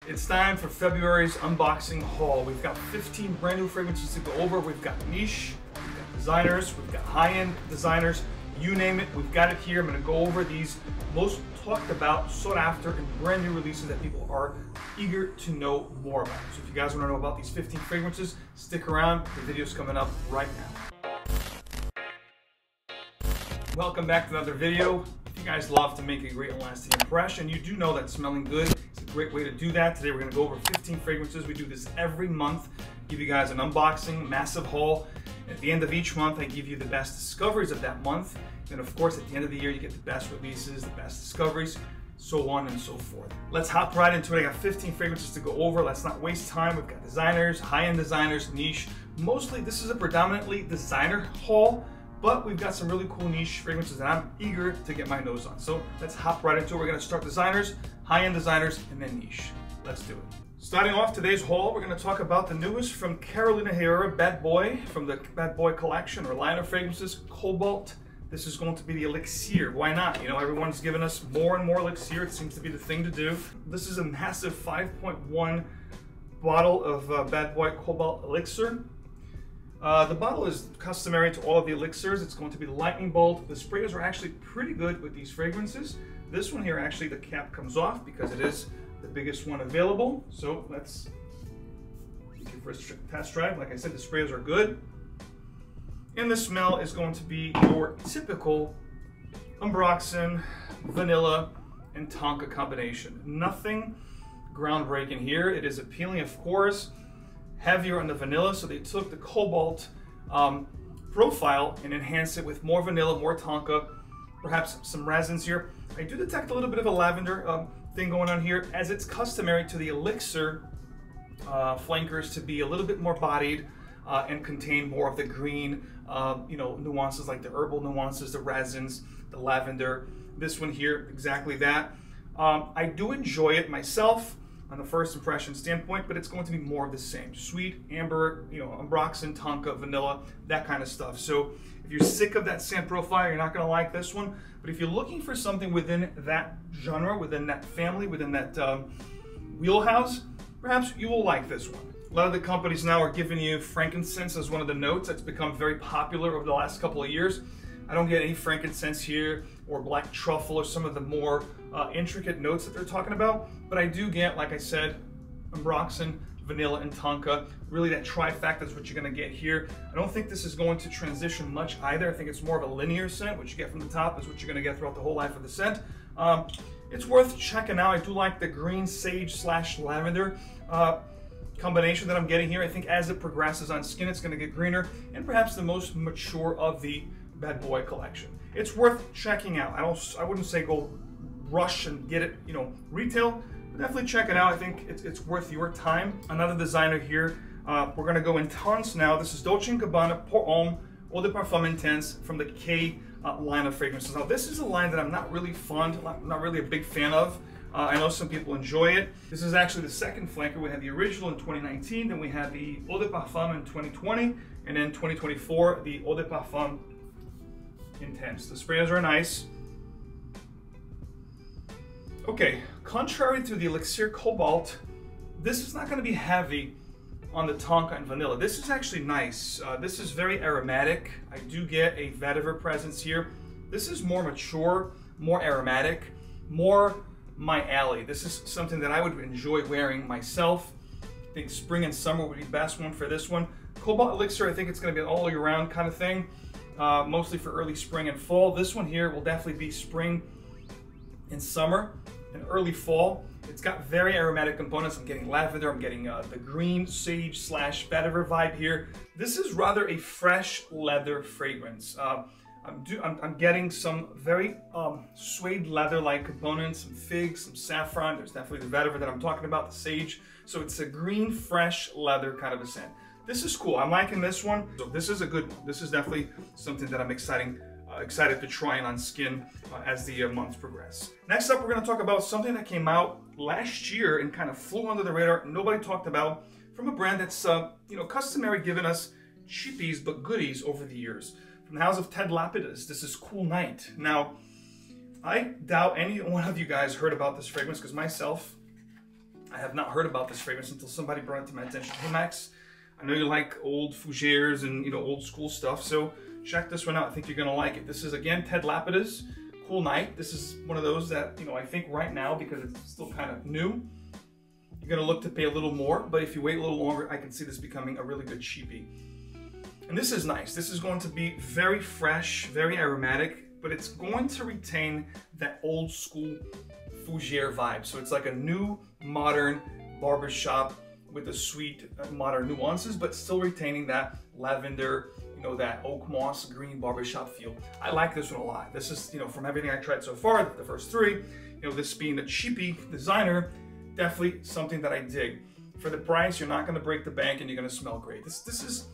It's time for February's unboxing haul. We've got 15 brand new fragrances to go over. We've got niche, we've got designers, we've got high-end designers, you name it, we've got it here. I'm gonna go over these most talked about, sought after, and brand new releases that people are eager to know more about. So if you guys wanna know about these 15 fragrances, stick around, the video's coming up right now. Welcome back to another video. If you guys love to make a great and lasting impression, you do know that smelling good is a great way to do that. Today we're gonna go over 15 fragrances. We do this every month, give you guys an unboxing, massive haul. At the end of each month, I give you the best discoveries of that month. And of course, at the end of the year, you get the best releases, the best discoveries, so on and so forth. Let's hop right into it. I got 15 fragrances to go over. Let's not waste time. We've got designers, high-end designers, niche. Mostly, this is a predominantly designer haul, but we've got some really cool niche fragrances that I'm eager to get my nose on. So let's hop right into it. We're gonna start designers, high-end designers, and then niche. Let's do it. Starting off today's haul, we're gonna talk about the newest from Carolina Herrera, Bad Boy, from the Bad Boy collection, or line of fragrances, Cobalt. This is going to be the Elixir. Why not? You know, everyone's giving us more and more Elixir. It seems to be the thing to do. This is a massive 5.1 bottle of Bad Boy Cobalt Elixir. The bottle is customary to all of the elixirs. It's going to be the lightning bolt. The sprayers are actually pretty good with these fragrances. This one here, actually, the cap comes off because it is the biggest one available. So let's take your first test drive. Like I said, the sprayers are good. And the smell is going to be your typical 𝗙𝗏𝗏, vanilla, and tonka combination. Nothing groundbreaking here. It is appealing, of course. Heavier on the vanilla, so they took the cobalt profile and enhanced it with more vanilla, more tonka, perhaps some resins here. I do detect a little bit of a lavender thing going on here, as it's customary to the Elixir flankers to be a little bit more bodied and contain more of the green, nuances like the herbal nuances, the resins, the lavender. This one here, exactly that. I do enjoy it myself on the first impression standpoint, but it's going to be more of the same. Sweet, amber, 𝗙𝗏𝗏, tonka, vanilla, that kind of stuff. So if you're sick of that scent profile, you're not gonna like this one. But if you're looking for something within that genre, within that family, within that wheelhouse, perhaps you will like this one. A lot of the companies now are giving you frankincense as one of the notes. That's become very popular over the last couple of years. I don't get any frankincense here, or black truffle, or some of the more intricate notes that they're talking about. But I do get, like I said, 𝗙𝗏𝗏, vanilla, and tonka. Really, that trifecta is what you're gonna get here. I don't think this is going to transition much either. I think it's more of a linear scent. What you get from the top is what you're gonna get throughout the whole life of the scent. It's worth checking out. I do like the green sage / lavender combination that I'm getting here. I think as it progresses on skin, it's gonna get greener, and perhaps the most mature of the Bad Boy collection. It's worth checking out. I wouldn't say go rush and get it, retail, but definitely check it out. I think it's worth your time. Another designer here, we're gonna go intense now. This is Dolce & Gabbana pour Homme Eau de Parfum Intense from the K line of fragrances. Now this is a line that I'm not really not really a big fan of. I know some people enjoy it. This is actually the second flanker. We had the original in 2019, then we had the Eau de Parfum in 2020, and then 2024, the Eau de Parfum Intense. The sprayers are nice. Okay, contrary to the Elixir Cobalt, this is not going to be heavy on the tonka and vanilla. This is actually nice. This is very aromatic. I do get a vetiver presence here. This is more mature, more aromatic, more my alley. This is something that I would enjoy wearing myself. I think spring and summer would be the best one for this one. Cobalt Elixir, I think it's going to be an all year round kind of thing, mostly for early spring and fall. This one here will definitely be spring and summer and early fall. It's got very aromatic components. I'm getting lavender, I'm getting the green sage / vetiver vibe here. This is rather a fresh leather fragrance. I'm getting some very suede leather-like components, some figs, some saffron. There's definitely the vetiver that I'm talking about, the sage. So it's a green, fresh leather kind of a scent. This is cool. I'm liking this one. So this is a good one. This is definitely something that I'm excited to try on skin as the months progress. Next up, we're going to talk about something that came out last year and kind of flew under the radar. Nobody talked about, from a brand that's customary giving us cheapies but goodies over the years. From the house of Ted Lapidus, this is Cool Night. Now, I doubt any one of you guys heard about this fragrance, because myself, I have not heard about this fragrance until somebody brought it to my attention. Hey Max, I know you like old fougères and old school stuff, so check this one out. I think you're gonna like it. This is again Ted Lapidus Cool Night. This is one of those that I think right now, because it's still kind of new, you're gonna look to pay a little more, but if you wait a little longer, I can see this becoming a really good cheapie. And this is nice. This is going to be very fresh, very aromatic, but it's going to retain that old school fougère vibe. So it's like a new, modern barbershop with the sweet, modern nuances, but still retaining that lavender, that oak moss green barbershop feel. I like this one a lot. This is, from everything I tried so far, the first three, this being a cheapie designer, definitely something that I dig. For the price, you're not gonna break the bank and you're gonna smell great. This is,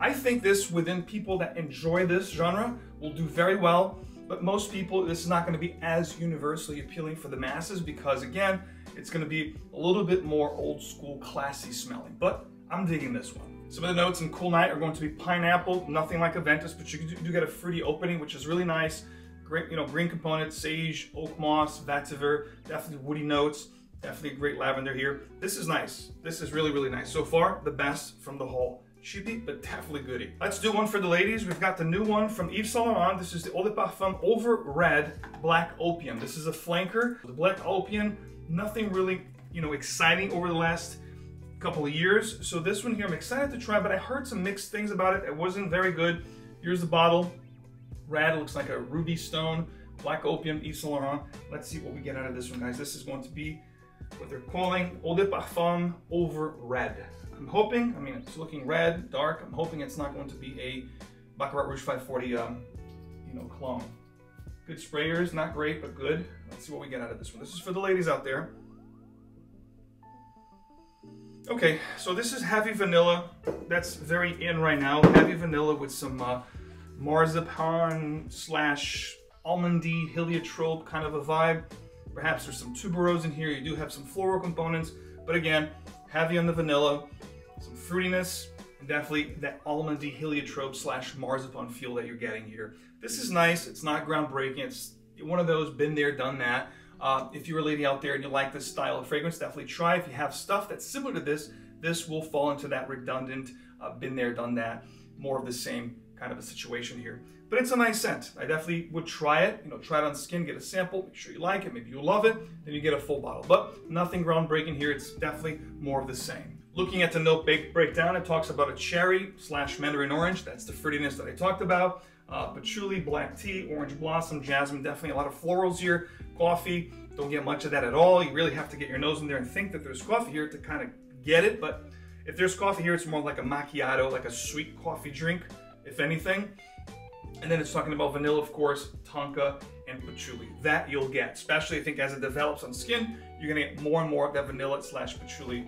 I think this within people that enjoy this genre will do very well, but most people, this is not gonna be as universally appealing for the masses because again, it's gonna be a little bit more old school, classy smelling, but I'm digging this one. Some of the notes in Cool Night are going to be pineapple, nothing like Aventus, but you do get a fruity opening, which is really nice. Great, green components, sage, oak moss, vetiver, definitely woody notes, definitely a great lavender here. This is nice. This is really, really nice. So far, the best from the whole. Cheapie, but definitely goodie. Let's do one for the ladies. We've got the new one from Yves Saint Laurent. This is the Eau de Parfum Over Red Black Opium. This is a flanker. The Black Opium, nothing really, exciting over the last couple of years. So this one here, I'm excited to try, but I heard some mixed things about it. It wasn't very good. Here's the bottle. Red, looks like a ruby stone. Black Opium, Yves Saint Laurent. Let's see what we get out of this one, guys. This is going to be what they're calling Eau de Parfum Over Red. I'm hoping, it's looking red, dark. I'm hoping it's not going to be a Baccarat Rouge 540, clone. Good sprayers, not great, but good. Let's see what we get out of this one. This is for the ladies out there. Okay, so this is heavy vanilla. That's very in right now. Heavy vanilla with some marzipan / almondy, heliotrope kind of a vibe. Perhaps there's some tuberose in here. You do have some floral components, but again, heavy on the vanilla, some fruitiness, and definitely that almondy heliotrope / marzipan feel that you're getting here. This is nice. It's not groundbreaking. It's one of those been there, done that. If you're a lady out there and you like this style of fragrance, definitely try. If you have stuff that's similar to this, this will fall into that redundant, been there, done that, more of the same kind of a situation here. But it's a nice scent. I definitely would try it. Try it on skin, get a sample, make sure you like it, maybe you love it, then you get a full bottle. But nothing groundbreaking here. It's definitely more of the same. Looking at the note breakdown, it talks about a cherry / mandarin orange. That's the fruitiness that I talked about. Patchouli, black tea, orange blossom, jasmine, definitely a lot of florals here. Coffee, don't get much of that at all. You really have to get your nose in there and think that there's coffee here to kind of get it. But if there's coffee here, it's more like a macchiato, like a sweet coffee drink, if anything. And then it's talking about vanilla, of course, tonka, and patchouli. That you'll get, especially I think as it develops on skin, you're gonna get more and more of that vanilla / patchouli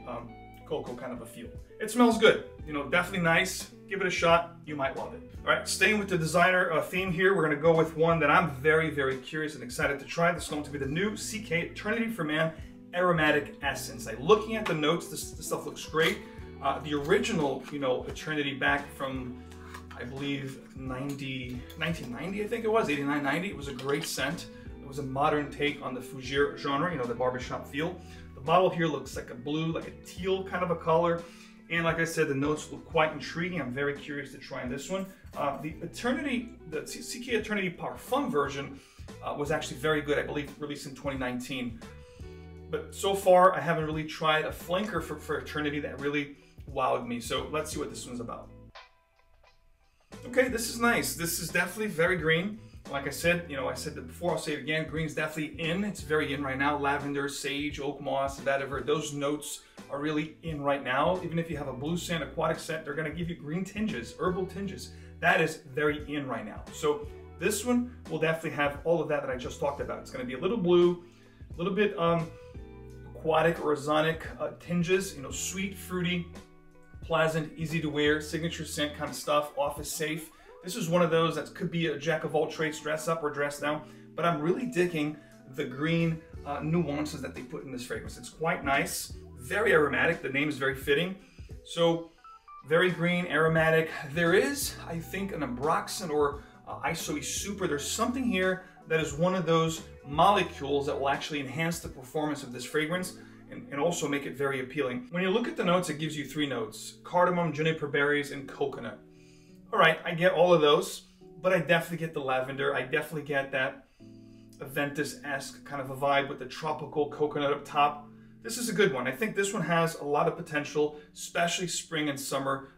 cocoa kind of a feel. It smells good, definitely nice. Give it a shot, you might love it. All right, staying with the designer theme here, we're gonna go with one that I'm very, very curious and excited to try. This is going to be the new CK Eternity for Man Aromatic Essence. Looking at the notes, this stuff looks great. The original, Eternity back from, I believe, 1990, I think it was, 89, 90. It was a great scent. It was a modern take on the fougère genre, the barbershop feel. The bottle here looks like a blue, like a teal kind of a color. And like I said, the notes look quite intriguing. I'm very curious to try this one. The CK Eternity Parfum version was actually very good, I believe released in 2019. But so far, I haven't really tried a flanker for Eternity that really wowed me. So let's see what this one's about. Okay, this is nice. This is definitely very green. Like I said, I said that before, I'll say it again, green's definitely in. It's very in right now. Lavender, sage, oak moss, vetiver, those notes are really in right now. Even if you have a blue scent, aquatic scent, they're gonna give you green tinges, herbal tinges. That is very in right now. So this one will definitely have all of that I just talked about. It's gonna be a little blue, a little bit aquatic or ozonic tinges, sweet, fruity, pleasant, easy to wear, signature scent kind of stuff, office safe. This is one of those that could be a jack of all trades, dress up or dress down, but I'm really digging the green nuances that they put in this fragrance. It's quite nice, very aromatic. The name is very fitting. So very green, aromatic. There is, I think, an ambroxan or isoe super. There's something here that is one of those molecules that will actually enhance the performance of this fragrance. and also make it very appealing. When you look at the notes, it gives you 3 notes: cardamom, juniper berries, and coconut. All right, I get all of those, but I definitely get the lavender. I definitely get that Aventus-esque kind of a vibe with the tropical coconut up top. This is a good one. I think this one has a lot of potential, especially spring and summer,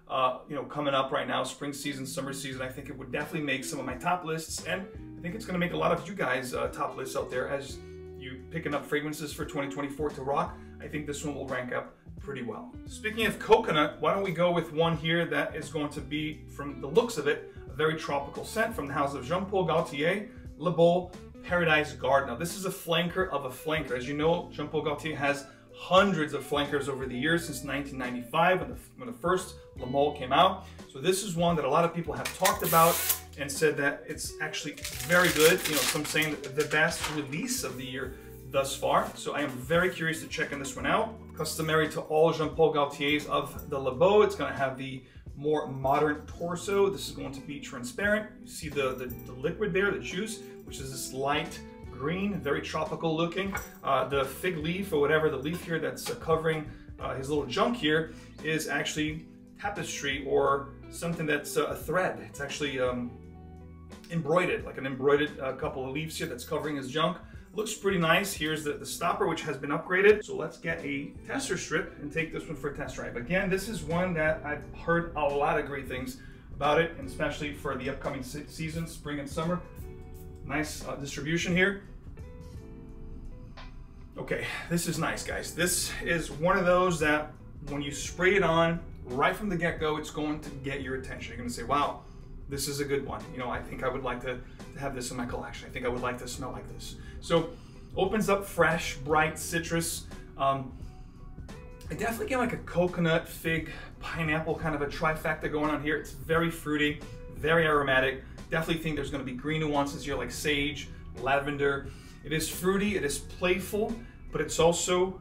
coming up right now, spring season, summer season. I think it would definitely make some of my top lists, and I think it's gonna make a lot of you guys top lists out there as you picking up fragrances for 2024 to rock. I think this one will rank up pretty well. Speaking of coconut, why don't we go with one here that is going to be, from the looks of it, a very tropical scent from the house of Jean Paul Gaultier, Le Beau Paradise Garden. Now this is a flanker of a flanker. As you know, Jean Paul Gaultier has hundreds of flankers over the years, since 1995 when the first Le Male came out. So this is one that a lot of people have talked about and said that it's actually very good. Some saying the best release of the year thus far. So I am very curious to check this one out. Customary to all Jean Paul Gaultiers of the Le Beau, it's going to have the more modern torso. This is going to be transparent. You see the liquid there, the juice, which is this light green, very tropical looking. The fig leaf, or whatever the leaf here that's covering his little junk here, is actually tapestry, or something that's a thread. It's actually embroidered, like an embroidered couple of leaves here that's covering his junk. Looks pretty nice. Here's the stopper, which has been upgraded. So let's get a tester strip and take this one for a test drive. Again, this is one that I've heard a lot of great things about it, and especially for the upcoming season, spring and summer. Nice distribution here. Okay, this is nice, guys. This is one of those that when you spray it on right from the get-go, it's going to get your attention. You're going to say, wow, this is a good one. I think I would like to have this in my collection. I think I would like to smell like this. So opens up fresh, bright citrus. I definitely get like a coconut, fig, pineapple kind of a trifecta going on here. It's very fruity, very aromatic. Definitely think there's going to be green nuances here, like sage, lavender. It is fruity, it is playful, but it's also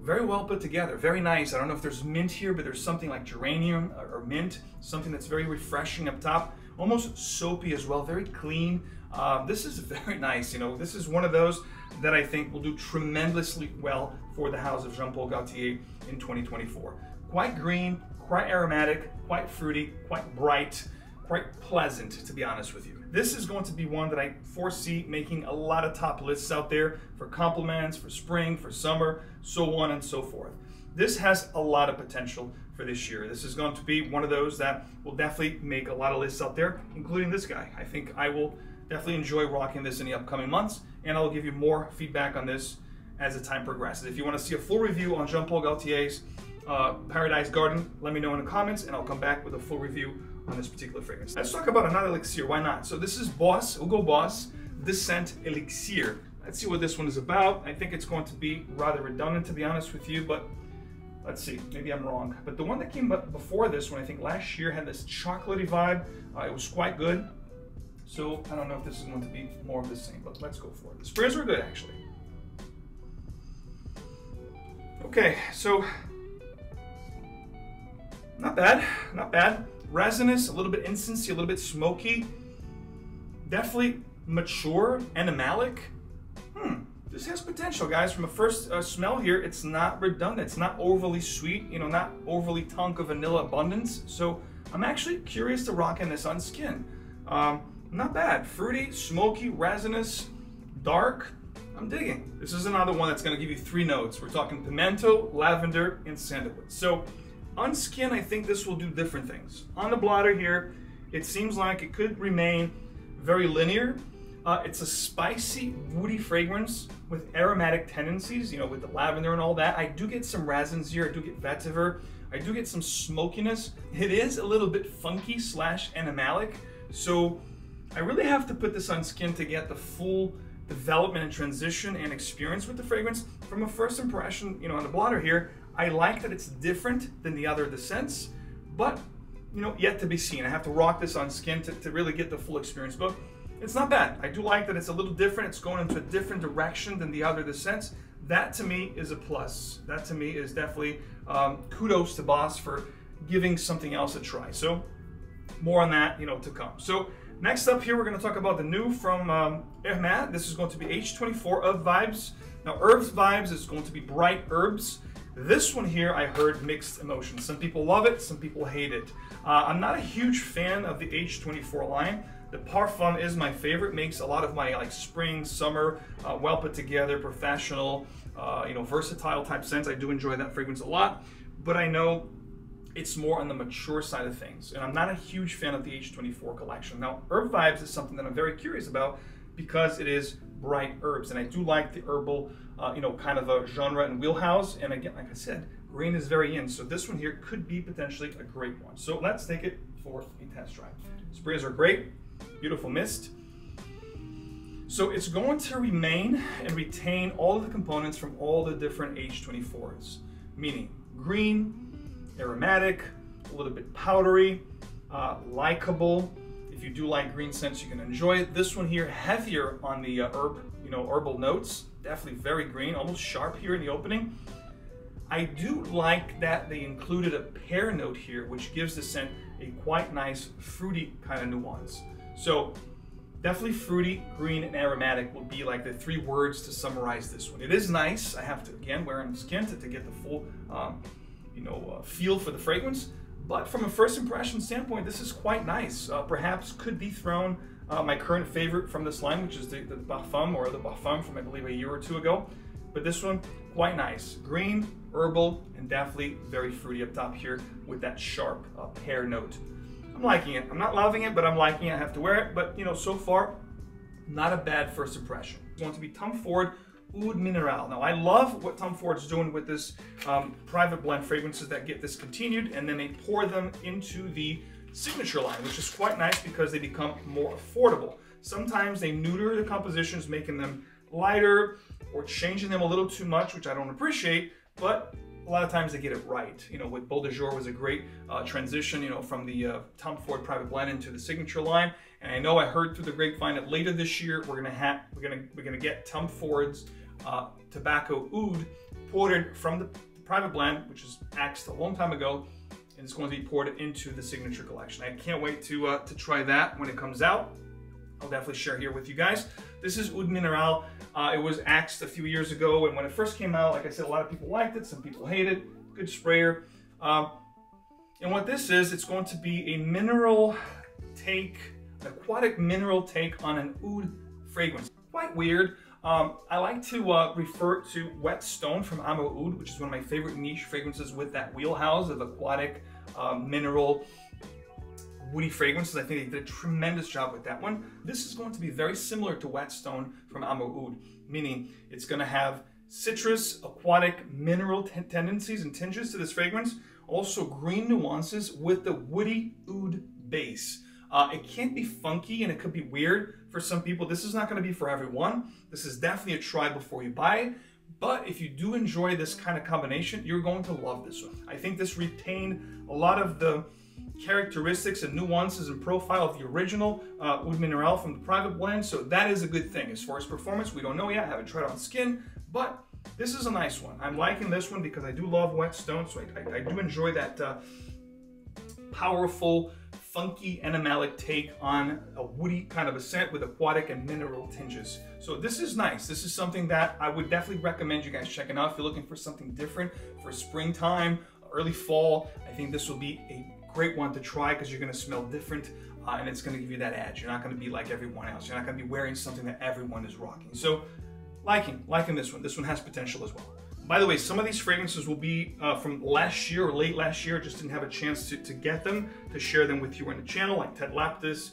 very well put together, very nice. I don't know if there's mint here, but there's something like geranium or mint, something that's very refreshing up top, almost soapy as well, very clean. This is very nice. This is one of those that I think will do tremendously well for the house of Jean Paul Gaultier in 2024. Quite green, quite aromatic, quite fruity, quite bright, quite pleasant, to be honest with you. This is going to be one that I foresee making a lot of top lists out there for compliments, for spring, for summer, so on and so forth. This has a lot of potential for this year. This is going to be one of those that will definitely make a lot of lists out there, including this guy. I think I will definitely enjoy rocking this in the upcoming months, and I'll give you more feedback on this as the time progresses. If you want to see a full review on Jean Paul Gaultier's Paradise Garden, let me know in the comments, and I'll come back with a full review on this particular fragrance. Let's talk about another elixir, why not? So this is Hugo Boss Descent Elixir. Let's see what this one is about. I think it's going to be rather redundant, to be honest with you, but let's see, maybe I'm wrong. But the one that came up before this one, I think last year, had this chocolatey vibe. It was quite good. So I don't know if this is going to be more of the same, but let's go for it. The sprays were good, actually. Okay, so not bad, not bad. Resinous, a little bit incensey, a little bit smoky. Definitely mature, animalic. This has potential, guys. From a first smell here, it's not redundant. It's not overly sweet, not overly tonka vanilla abundance. So I'm actually curious to rock in this on skin. Not bad. Fruity, smoky, resinous, dark. I'm digging. This is another one that's going to give you 3 notes. We're talking pimento, lavender, and sandalwood. So on skin, I think this will do different things. On the blotter here, it seems like it could remain very linear. It's a spicy, woody fragrance with aromatic tendencies, with the lavender and all that. I do get some resins here. I do get vetiver. I do get some smokiness. It is a little bit funky / animalic. So I really have to put this on skin to get the full development and transition and experience with the fragrance. From a first impression, on the blotter here, I like that it's different than the other scents, but yet to be seen. I have to rock this on skin to really get the full experience, but it's not bad. I do like that it's a little different. It's going into a different direction than the other scents. That to me is a plus. That to me is definitely kudos to Boss for giving something else a try. So more on that, to come. So next up here, we're going to talk about the new from Hermès. This is going to be H24 of Vibes Now, 𝗏𝗡𝗏s is going to be bright herbs. This one here, I heard mixed emotions. Some people love it, some people hate it. I'm not a huge fan of the H24 line. The Parfum is my favorite, makes a lot of my like spring, summer, well put together, professional, versatile type scents. I do enjoy that fragrance a lot, but I know it's more on the mature side of things. And I'm not a huge fan of the H24 collection. Now, 𝗏𝗏𝗏s is something that I'm very curious about because it is bright herbs. And I do like the herbal, kind of a genre and wheelhouse. And again, like I said, green is very in. So this one here could be potentially a great one. So let's take it for a test drive. Sprays are great, beautiful mist. So it's going to remain and retain all of the components from all the different H24s, meaning green, aromatic, a little bit powdery, likable. If you do like green scents, you can enjoy it. This one here, heavier on the herbal notes, definitely very green, almost sharp here in the opening. I do like that they included a pear note here, which gives the scent a quite nice fruity kind of nuance. So definitely fruity, green, and aromatic will be like the 3 words to summarize this one. It is nice. I have to, again, wear it on the skin to get the full feel for the fragrance. But from a first impression standpoint, this is quite nice. Perhaps could dethrone my current favorite from this line, which is the Parfum or the Parfum from I believe a year or 2 ago. But this one, quite nice. Green, herbal, and definitely very fruity up top here with that sharp pear note. I'm liking it. I'm not loving it, but I'm liking it. I have to wear it. But so far, not a bad first impression. It's going to be Tom Ford Oud Mineral. Now, I love what Tom Ford's doing with this private blend fragrances that get discontinued, and then they pour them into the signature line, which is quite nice because they become more affordable. Sometimes they neuter the compositions, making them lighter or changing them a little too much, which I don't appreciate, but a lot of times they get it right. With ''𝗿𝗏𝗄𝗏 was a great transition, from the Tom Ford private blend into the signature line. And I know I heard through the grapevine that later this year we're gonna get Tom Ford's tobacco oud ported from the private blend, which is axed a long time ago, and it's going to be ported into the signature collection. I can't wait to try that when it comes out. I'll definitely share here with you guys. This is Oud Mineral. It was axed a few years ago, and when it first came out, like I said, a lot of people liked it, some people hated it. Good sprayer. And what this is, it's going to be a mineral take, an aquatic mineral take on an oud fragrance. Quite weird. I like to refer to Wet Stone from Amo Oud, which is one of my favorite niche fragrances with that wheelhouse of aquatic, mineral, woody fragrances. I think they did a tremendous job with that one. This is going to be very similar to Wet Stone from Amo Oud, meaning it's going to have citrus, aquatic, mineral tendencies and tinges to this fragrance. Also green nuances with the woody oud base. It can't be funky and it could be weird for some people. This is not going to be for everyone. This is definitely a try before you buy. But if you do enjoy this kind of combination, you're going to love this one. I think this retained a lot of the characteristics and nuances and profile of the original Oud Mineral from the private blend. So that is a good thing. As far as performance, we don't know yet. I haven't tried it on skin, but this is a nice one. I'm liking this one because I do love Wet Stone. So I do enjoy that powerful, funky animalic take on a woody kind of a scent with aquatic and mineral tinges. So this is nice. This is something that I would definitely recommend you guys checking out if you're looking for something different for springtime, early fall. I think this will be a great one to try because you're going to smell different and it's going to give you that edge. You're not going to be like everyone else. You're not going to be wearing something that everyone is rocking. So liking this one. This one has potential as well. By the way, some of these fragrances will be from last year or late last year. Just didn't have a chance to get them, to share them with you on the channel, like Lapidus,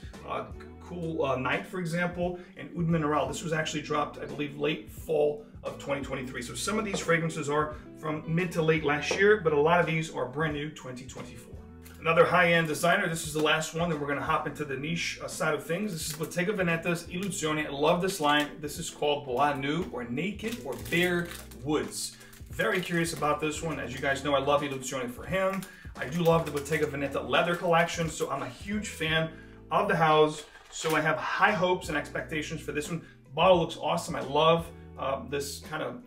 Cool Night, for example, and Oud Mineral. This was actually dropped, I believe, late fall of 2023. So some of these fragrances are from mid to late last year, but a lot of these are brand new 2024. Another high-end designer. This is the last one, then we're going to hop into the niche side of things. This is Bottega Veneta's Illusione. I love this line. This is called Bois Nu, or Naked, or Bare Woods. Very curious about this one. As you guys know, I love Illusione for him. I do love the Bottega Veneta leather collection, so I'm a huge fan of the house. So I have high hopes and expectations for this one. The bottle looks awesome. I love this kind of,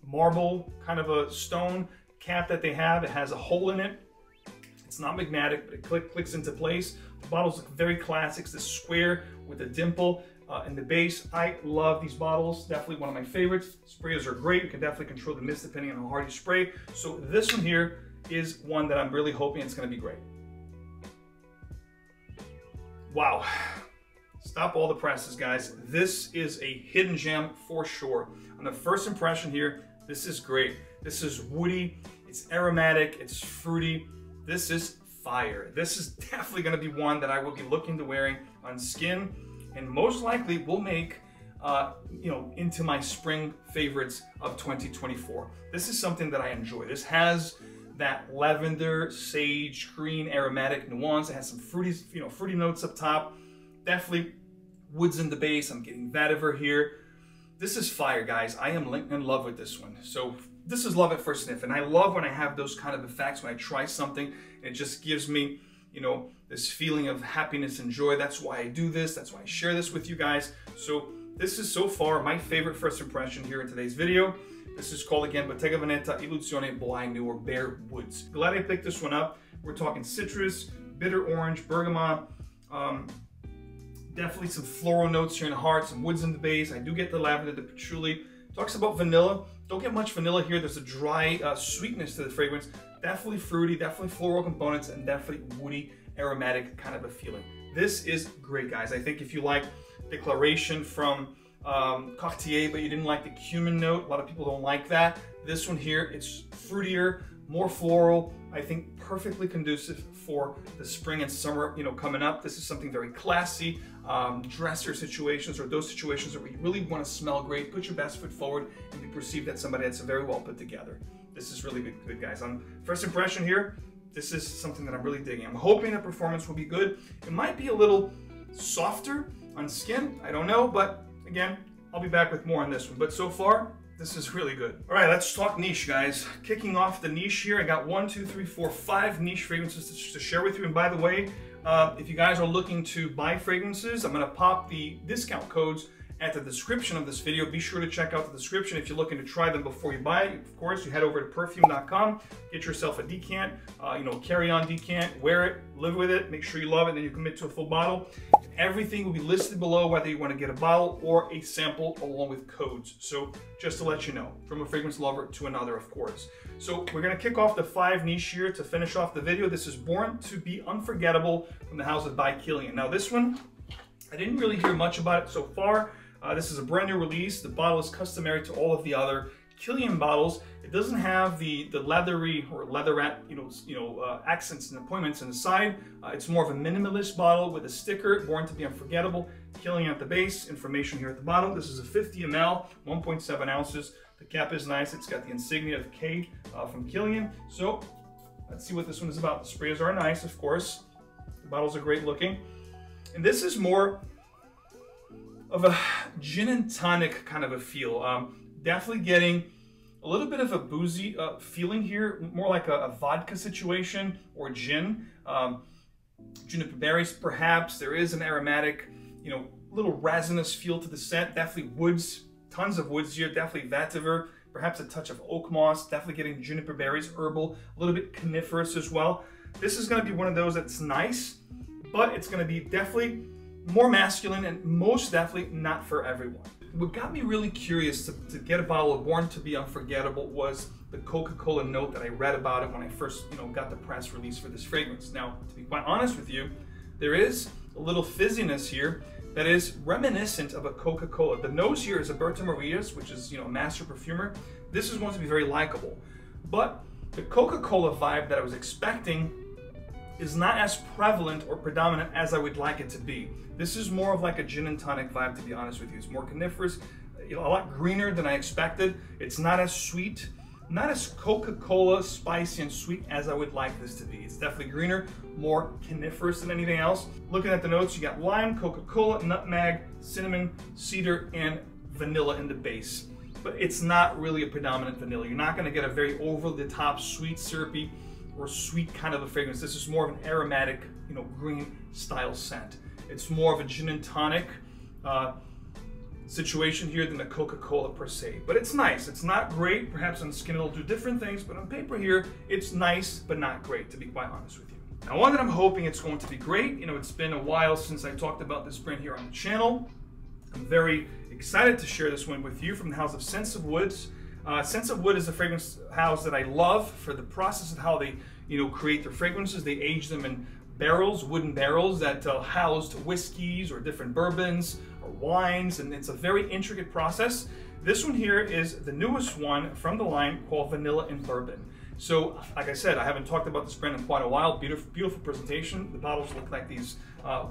marble kind of a stone cap that they have. It has a hole in it. It's not magnetic, but it clicks into place. The bottles look very classic. It's this square with a dimple. in the base. I love these bottles, definitely one of my favorites. Sprayers are great. You can definitely control the mist depending on how hard you spray. So this one here is one that I'm really hoping it's going to be great. Wow. Stop all the presses, guys. This is a hidden gem for sure. On the first impression here, this is great. This is woody, it's aromatic, it's fruity. This is fire. This is definitely going to be one that I will be looking to wearing on skin, and most likely will make into my spring favorites of 2024. This is something that I enjoy. This has that lavender, sage, green, aromatic nuance. It has some fruity notes up top. Definitely woods in the base. I'm getting vetiver here. This is fire, guys. I am in love with this one. So this is love at first sniff, and I love when I have those kind of effects when I try something and it just gives me, this feeling of happiness and joy. That's why I do this. That's why I share this with you guys. So this is so far my favorite first impression here in today's video. This is called again Bottega Veneta Illusione Bohème or Bare Woods. Glad I picked this one up. We're talking citrus, bitter orange, bergamot. Definitely some floral notes here in the heart, some woods in the base. I do get the lavender, the patchouli. Talks about vanilla. Don't get much vanilla here. There's a dry sweetness to the fragrance. Definitely fruity, definitely floral components, and definitely woody, aromatic kind of a feeling. This is great, guys. I think if you like Declaration from Cartier, but you didn't like the cumin note, a lot of people don't like that. This one here, it's fruitier, more floral. I think perfectly conducive for the spring and summer, coming up. This is something very classy, dresser situations, or those situations where you really want to smell great, put your best foot forward, and be perceived as somebody that's very well put together. This is really good, guys. On first impression here, this is something that I'm really digging. I'm hoping the performance will be good. It might be a little softer on skin, I don't know, but again, I'll be back with more on this one. But so far, this is really good. All right, let's talk niche, guys. Kicking off the niche here, I got 5 niche fragrances to share with you. And by the way, if you guys are looking to buy fragrances, I'm gonna pop the discount codes at the description of this video. Be sure to check out the description if you're looking to try them before you buy. Of course, you head over to perfume.com, get yourself a decant, carry on decant, wear it, live with it, make sure you love it, and then you commit to a full bottle. Everything will be listed below, whether you want to get a bottle or a sample along with codes. So just to let you know, from a fragrance lover to another, of course. So we're going to kick off the 5 niche here to finish off the video. This is Born to Be Unforgettable from the house of by Kilian. Now this one, I didn't really hear much about it so far. This is a brand new release. The bottle is customary to all of the other Kilian bottles. It doesn't have the leathery or leatherette accents and appointments on the side. It's more of a minimalist bottle with a sticker, Born to Be Unforgettable, Kilian at the base, information here at the bottom. This is a 50 ml, 1.7 ounces. The cap is nice. It's got the insignia of K from Kilian. So let's see what this one is about. The sprayers are nice, of course. The bottles are great looking. And this is more of a gin and tonic kind of a feel. Definitely getting a little bit of a boozy feeling here, more like a vodka situation or gin. Juniper berries, perhaps. There is an aromatic, little resinous feel to the scent. Definitely woods, tons of woods here. Definitely vetiver, perhaps a touch of oak moss. Definitely getting juniper berries, herbal, a little bit coniferous as well. This is going to be one of those that's nice, but it's going to be definitely more masculine and most definitely not for everyone. What got me really curious to get a bottle of Born to Be Unforgettable was the Coca-Cola note that I read about it when I first got the press release for this fragrance. Now, to be quite honest with you, there is a little fizziness here that is reminiscent of a Coca-Cola. The nose here is Alberto Morillas, which is a master perfumer. This is going to be very likable. But the Coca-Cola vibe that I was expecting is not as prevalent or predominant as I would like it to be. This is more of like a gin and tonic vibe, to be honest with you. It's more coniferous, a lot greener than I expected. It's not as sweet, not as Coca-Cola spicy and sweet as I would like this to be. It's definitely greener, more coniferous than anything else. Looking at the notes, you got lime, Coca-Cola, nutmeg, cinnamon, cedar, and vanilla in the base. But it's not really a predominant vanilla. You're not gonna get a very over-the-top sweet, syrupy, or sweet kind of a fragrance. This is more of an aromatic, green style scent. It's more of a gin and tonic situation here than a Coca-Cola per se. But it's nice. It's not great. Perhaps on skin it'll do different things, but on paper here, it's nice, but not great, to be quite honest with you. Now, one that I'm hoping it's going to be great. It's been a while since I talked about this brand here on the channel. I'm very excited to share this one with you from the house of Sense of Woods. Sense of Wood is a fragrance house that I love for the process of how they, create their fragrances. They age them in barrels, wooden barrels that housed whiskeys or different bourbons or wines, and it's a very intricate process. This one here is the newest one from the line called Vanilla and Bourbon. So, like I said, I haven't talked about this brand in quite a while. Beautiful presentation. The bottles look like these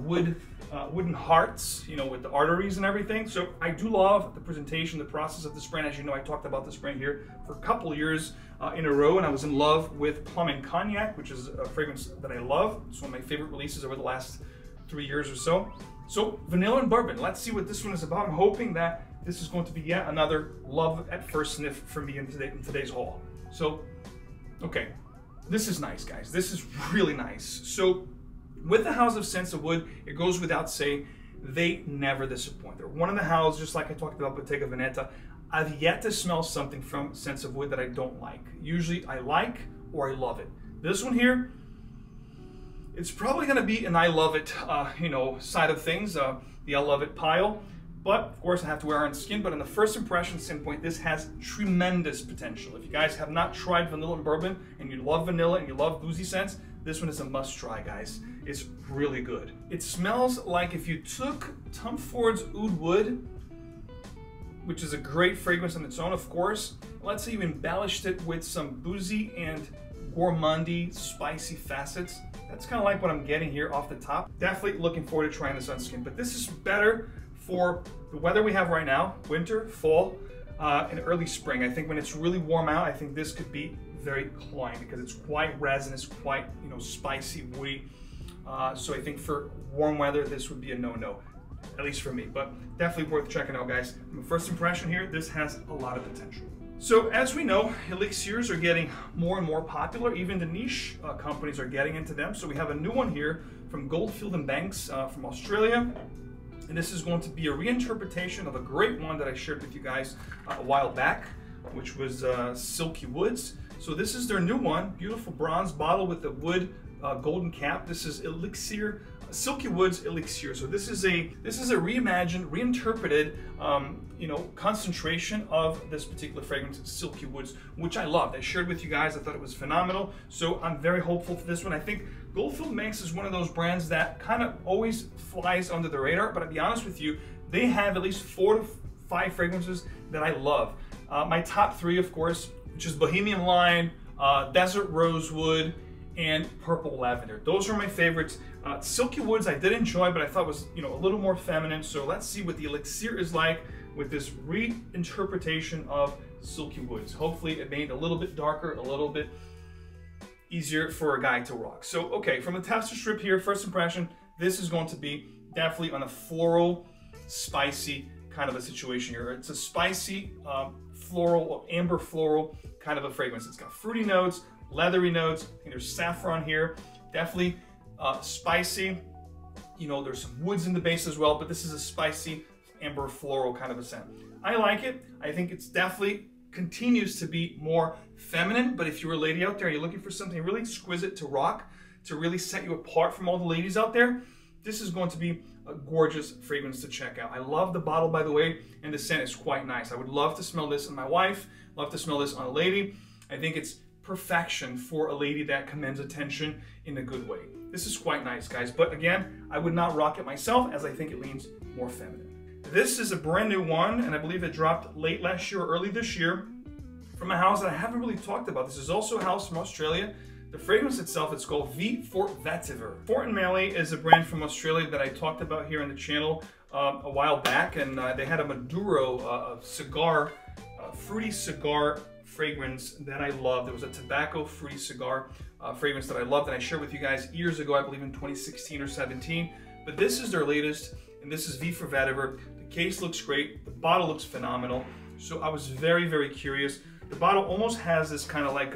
wooden hearts, with the arteries and everything. So I do love the presentation, the process of this brand. As you know, I talked about this brand here for a couple years in a row, and I was in love with Plum and Cognac, which is a fragrance that I love. It's one of my favorite releases over the last 3 years or so. So Vanilla and Bourbon, let's see what this one is about. I'm hoping that this is going to be yet another love at first sniff for me in today's haul. So, okay, this is nice, guys. This is really nice. So with the house of Sense of Wood, it goes without saying, they never disappoint. They're one of the houses, just like I talked about Bottega Veneta. I've yet to smell something from Sense of Wood that I don't like. Usually I like or I love it. This one here, it's probably gonna be an I love it, side of things, the I love it pile. But of course I have to wear it on skin, but in the first impression standpoint, this has tremendous potential. If you guys have not tried Vanilla and Bourbon and you love vanilla and you love boozy scents, this one is a must try, guys. It's really good. It smells like if you took Tom Ford's Oud Wood, which is a great fragrance on its own, of course. Let's say you embellished it with some boozy and gourmandy, spicy facets. That's kind of like what I'm getting here off the top. Definitely looking forward to trying this on skin, but this is better for the weather we have right now, winter, fall, and early spring. I think when it's really warm out, I think this could be very cloying because it's quite resinous, quite spicy, woody. So I think for warm weather, this would be a no-no, at least for me, but definitely worth checking out, guys. My first impression here, this has a lot of potential. So as we know, elixirs are getting more and more popular. Even the niche companies are getting into them. So we have a new one here from Goldfield & Banks from Australia. And this is going to be a reinterpretation of a great one that I shared with you guys a while back, which was Silky Woods. So this is their new one, beautiful bronze bottle with the wood golden cap. This is Elixir, Silky Woods Elixir. So this is a reimagined, reinterpreted, concentration of this particular fragrance, Silky Woods, which I loved. I shared with you guys. I thought it was phenomenal. So I'm very hopeful for this one. I think Goldfield Banks is one of those brands that kind of always flies under the radar. But to be honest with you, they have at least 4 to 5 fragrances that I love. My top 3, of course, which is Bohemian Lime, Desert Rosewood, and Purple Lavender. Those are my favorites. Silky Woods I did enjoy, but I thought was a little more feminine. So let's see what the Elixir is like with this reinterpretation of Silky Woods. Hopefully it made a little bit darker, a little bit easier for a guy to rock. So okay, from the tester strip here, first impression, this is going to be definitely on a floral, spicy kind of a situation here. It's a spicy floral, amber floral kind of a fragrance. It's got fruity notes, leathery notes. I think there's saffron here. Definitely spicy. There's some woods in the base as well, but this is a spicy amber floral kind of a scent. I like it. I think it's definitely continues to be more feminine, but if you're a lady out there and you're looking for something really exquisite to rock, to really set you apart from all the ladies out there, this is going to be a gorgeous fragrance to check out. I love the bottle, by the way, and the scent is quite nice. I would love to smell this on my wife, love to smell this on a lady. I think it's perfection for a lady that commands attention in a good way. This is quite nice, guys, but again, I would not rock it myself as I think it leans more feminine. This is a brand new one, and I believe it dropped late last year or early this year from a house that I haven't really talked about. This is also a house from Australia. The fragrance itself, it's called Fort Vetiver. Fort & Maley is a brand from Australia that I talked about here on the channel a while back, and they had a Maduro cigar, fruity cigar fragrance that I loved. It was a tobacco fruity cigar fragrance that I loved, and I shared with you guys years ago, I believe in 2016 or 17. But this is their latest, and this is Fort Vetiver. The case looks great. The bottle looks phenomenal. So I was very, very curious. The bottle almost has this kind of like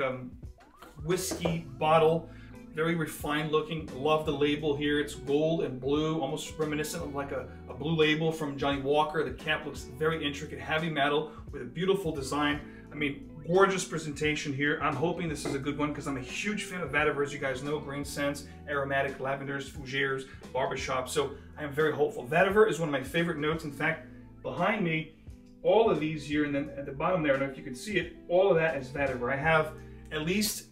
whiskey bottle, very refined looking. Love the label here. It's gold and blue, almost reminiscent of like a blue label from Johnny Walker. The cap looks very intricate, heavy metal with a beautiful design. I mean, gorgeous presentation here. I'm hoping this is a good one because I'm a huge fan of vetiver, as you guys know, green scents, aromatic lavenders, fougères, barbershop. So I am very hopeful. Vetiver is one of my favorite notes. In fact, behind me, all of these here, and then at the bottom there, I don't know if you can see it, all of that is vetiver. I have at least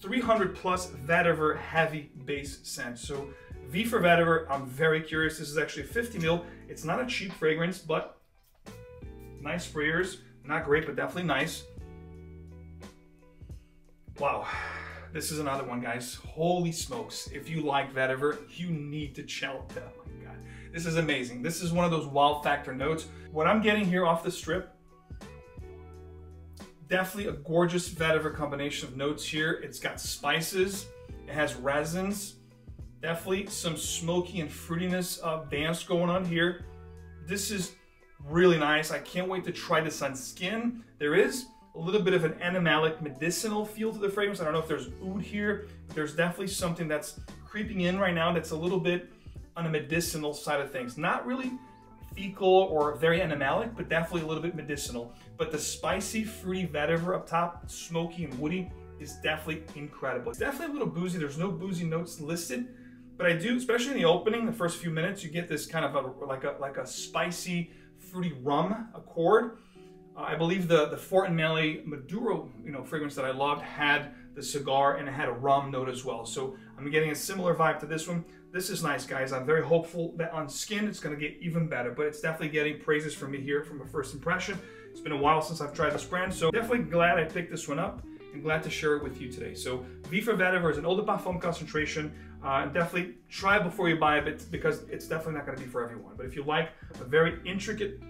300 plus vetiver heavy base scents. So V for vetiver, I'm very curious. This is actually 50 ml. It's not a cheap fragrance, but nice sprayers. Not great, but definitely nice. Wow, this is another one, guys. Holy smokes. If you like vetiver, you need to check it out. Oh my God, this is amazing. This is one of those wow factor notes. What I'm getting here off the strip, definitely a gorgeous vetiver combination of notes here. It's got spices, it has resins, definitely some smoky and fruitiness dance going on here. This is really nice. I can't wait to try this on skin. There is a little bit of an animalic medicinal feel to the fragrance. I don't know if there's oud here, but there's definitely something that's creeping in right now that's a little bit on the medicinal side of things. Not really fecal or very animalic, but definitely a little bit medicinal. But the spicy, fruity vetiver up top, smoky and woody, is definitely incredible. It's definitely a little boozy. There's no boozy notes listed, but I do, especially in the opening, the first few minutes, you get this kind of like a spicy, fruity rum accord. I believe the Ford Maduro, fragrance that I loved had the cigar and it had a rum note as well. So I'm getting a similar vibe to this one. This is nice, guys. I'm very hopeful that on skin it's going to get even better, but it's definitely getting praises from me here from a first impression. It's been a while since I've tried this brand, so definitely glad I picked this one up and glad to share it with you today. So V for vetiver is an eau de parfum concentration. Definitely try it before you buy it because it's definitely not going to be for everyone. But if you like a very intricate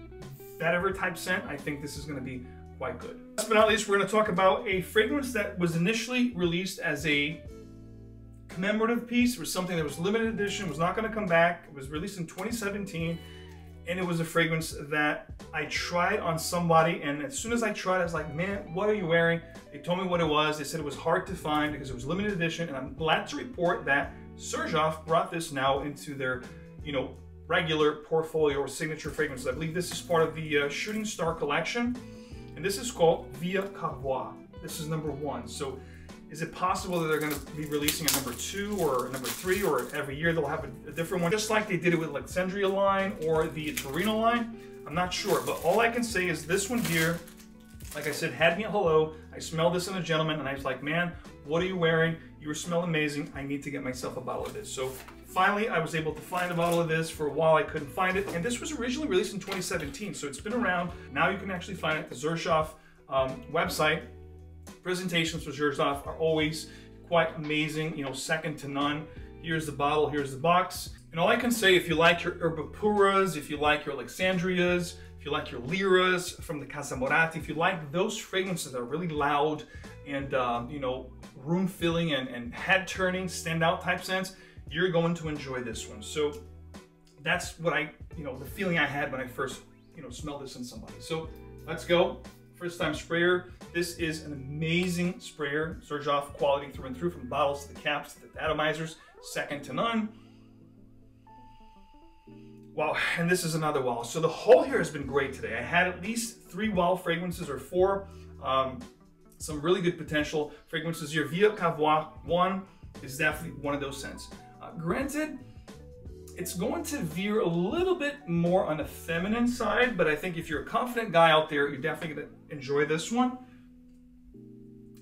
vetiver type scent, I think this is going to be quite good. Last but not least, we're going to talk about a fragrance that was initially released as a commemorative piece. It was something that was limited edition, was not going to come back. It was released in 2017, and it was a fragrance that I tried on somebody, and as soon as I tried it, I was like, man, what are you wearing? They told me what it was. They said it was hard to find because it was limited edition, and I'm glad to report that 𝗏𝗏 brought this now into their, regular portfolio or signature fragrances. I believe this is part of the Shooting Star collection, and this is called 𝗕𝗘𝗙𝗢𝗏. This is #1. So is it possible that they're going to be releasing a #2 or a #3, or every year they'll have a different one, just like they did it with Alexandria line or the Torino line? I'm not sure, but all I can say is this one here, like I said, had me at hello. I smelled this in a gentleman, and I was like, man, what are you wearing? You smell amazing. I need to get myself a bottle of this. So finally, I was able to find a bottle of this. For a while, I couldn't find it, and this was originally released in 2017, so it's been around. Now you can actually find it at the 𝗏𝗏 website. Presentations for 𝗏𝗏 are always quite amazing, second to none. Here's the bottle, here's the box. And all I can say, if you like your 𝗕𝗏𝗄𝗏s, if you like your Alexandrias, if you like your Liras from the Casa Morati, if you like those fragrances that are really loud and, room filling and head turning, standout type scents, you're going to enjoy this one. So that's what the feeling I had when I first, smelled this in somebody. So let's go. First time sprayer. This is an amazing sprayer. 𝗏𝗏 quality through and through, from bottles to the caps to the atomizers, second to none. Wow, and this is another wow. So the haul here has been great today. I had at least 3 wow fragrances, or 4. Some really good potential fragrances here. 𝗕𝗏𝗏𝗏 is definitely one of those scents. Granted, it's going to veer a little bit more on the feminine side, but I think if you're a confident guy out there, you're definitely going to enjoy this one.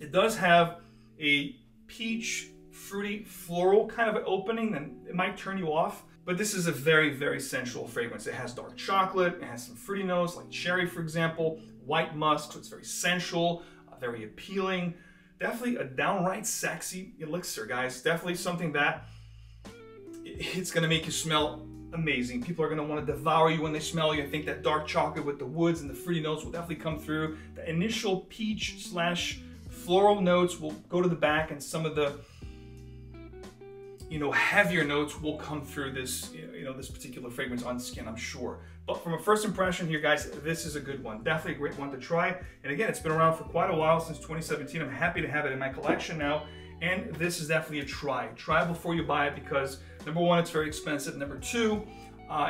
It does have a peach, fruity, floral kind of an opening, and it might turn you off, but this is a very, very sensual fragrance. It has dark chocolate, it has some fruity notes like cherry, for example, white musk, so it's very sensual, very appealing. Definitely a downright sexy elixir, guys. Definitely something that it's going to make you smell amazing. People are going to want to devour you when they smell you. I think that dark chocolate with the woods and the fruity notes will definitely come through. The initial peach / floral notes will go to the back, and some of the heavier notes will come through this this particular fragrance on skin, I'm sure. But from a first impression here, guys, this is a good one. Definitely a great one to try. And again, it's been around for quite a while, since 2017. I'm happy to have it in my collection now. And this is definitely a try. Try before you buy it, because #1, it's very expensive. #2,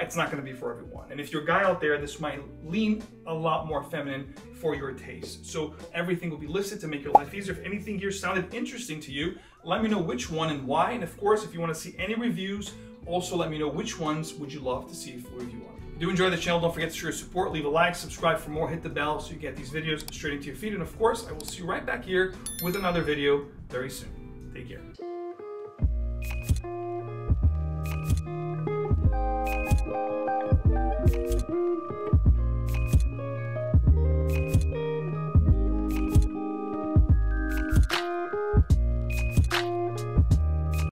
it's not going to be for everyone. And if you're a guy out there, this might lean a lot more feminine for your taste. So everything will be listed to make your life easier. If anything here sounded interesting to you, let me know which one and why. And of course, if you want to see any reviews, also let me know which ones would you love to see a full review on. If you do enjoy the channel, don't forget to show your support, leave a like, subscribe for more, hit the bell so you get these videos straight into your feed. And of course, I will see you right back here with another video very soon. Take care.